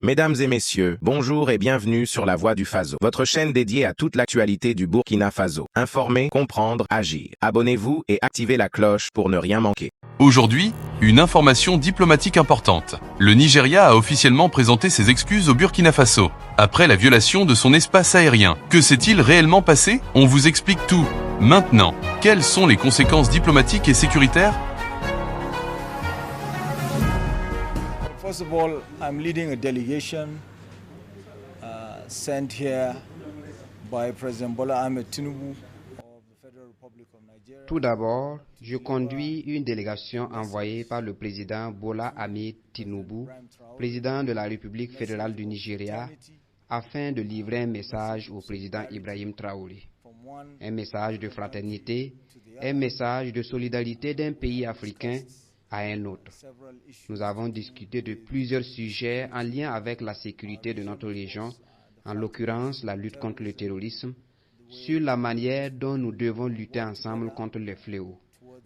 Mesdames et messieurs, bonjour et bienvenue sur La Voix du Faso, votre chaîne dédiée à toute l'actualité du Burkina Faso. Informer, comprendre, agir. Abonnez-vous et activez la cloche pour ne rien manquer. Aujourd'hui, une information diplomatique importante. Le Nigeria a officiellement présenté ses excuses au Burkina Faso, après la violation de son espace aérien. Que s'est-il réellement passé? On vous explique tout. Maintenant, quelles sont les conséquences diplomatiques et sécuritaires? First of all, I'm leading a delegation sent here by President Bola Ahmed Tinubu of the Federal Republic of Nigeria. Tout d'abord, je conduis une délégation envoyée par le président Bola Ahmed Tinubu, président de la République fédérale du Nigeria, afin de livrer un message au président Ibrahim Traoré. Un message de fraternité, un message de solidarité d'un pays africain à un autre. Nous avons discuté de plusieurs sujets en lien avec la sécurité de notre région, en l'occurrence la lutte contre le terrorisme, sur la manière dont nous devons lutter ensemble contre les fléaux.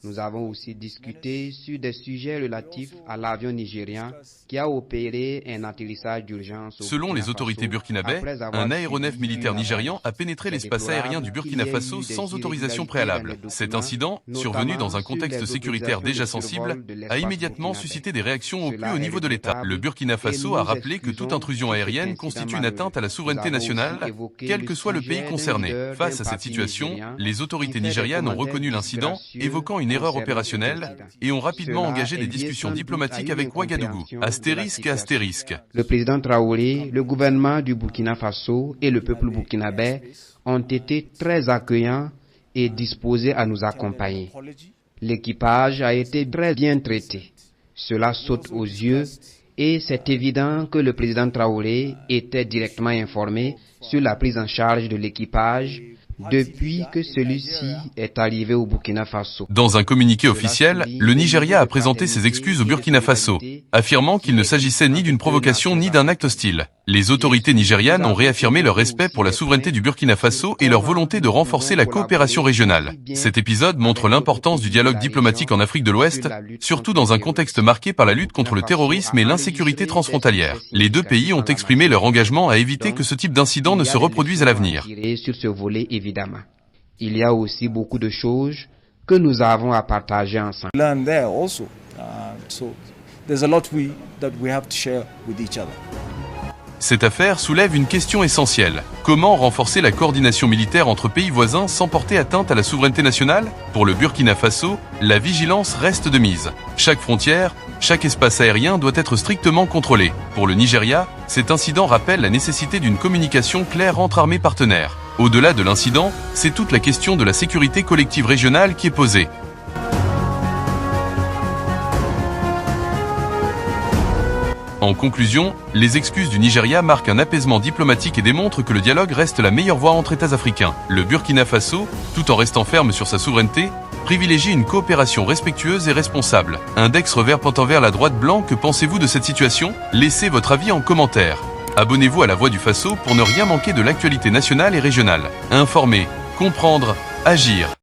Nous avons aussi discuté sur des sujets relatifs à l'avion nigérien qui a opéré un atterrissage d'urgence au Selon Burkina les autorités Faso, burkinabè, après avoir un aéronef suivi militaire une nigérian a avance. pénétré C'est l'espace déplorable aérien du Burkina qu'il y ait Faso eu des sans autorisation irrégularités préalable. dans les Cet documents, incident, survenu dans un notamment contexte sur les sécuritaire déjà autorisations de sensible, survol de l'espace a immédiatement burkinabè. suscité des réactions au plus Cela haut est niveau de l'État. regrettable Le Burkina et Faso nous a rappelé que toute excusons intrusion sur cet aérienne incident constitue une malheureux. atteinte à la souveraineté Nous avons aussi nationale, évoqué quel le que soit le sujet pays d'un concerné. leader Face d'un à cette parti situation, nigérien les autorités qui fait des nigérianes ont commentaires reconnu l'incident, disgracieux évoquant une erreur concernant cet opérationnelle, incident. et ont rapidement Cela engagé est des lié discussions sans doute diplomatiques à une avec Ouagadougou. incompréhension de la Astérisque, situation. astérisque. Le président Traoré, le gouvernement du Burkina Faso et le peuple burkinabè ont été très accueillants et disposés à nous accompagner. L'équipage a été très bien traité. Cela saute aux yeux et c'est évident que le président Traoré était directement informé sur la prise en charge de l'équipage depuis que celui-ci est arrivé au Burkina Faso. Dans un communiqué officiel, le Nigeria a présenté ses excuses au Burkina Faso, affirmant qu'il ne s'agissait ni d'une provocation ni d'un acte hostile. Les autorités nigérianes ont réaffirmé leur respect pour la souveraineté du Burkina Faso et leur volonté de renforcer la coopération régionale. Cet épisode montre l'importance du dialogue diplomatique en Afrique de l'Ouest, surtout dans un contexte marqué par la lutte contre le terrorisme et l'insécurité transfrontalière. Les deux pays ont exprimé leur engagement à éviter que ce type d'incident ne se reproduise à l'avenir. Sur ce volet, évidemment. Il y a aussi beaucoup de choses que nous avons à partager ensemble. Learn there also. So there's a lot that we have to share with each other. Cette affaire soulève une question essentielle. Comment renforcer la coordination militaire entre pays voisins sans porter atteinte à la souveraineté nationale? Pour le Burkina Faso, la vigilance reste de mise. Chaque frontière, chaque espace aérien doit être strictement contrôlé. Pour le Nigeria, cet incident rappelle la nécessité d'une communication claire entre armées partenaires. Au-delà de l'incident, c'est toute la question de la sécurité collective régionale qui est posée. En conclusion, les excuses du Nigeria marquent un apaisement diplomatique et démontrent que le dialogue reste la meilleure voie entre États africains. Le Burkina Faso, tout en restant ferme sur sa souveraineté, privilégie une coopération respectueuse et responsable. Index revers pointant vers la droite blanc, que pensez-vous de cette situation? Laissez votre avis en commentaire. Abonnez-vous à La Voix du Faso pour ne rien manquer de l'actualité nationale et régionale. Informer, comprendre, agir.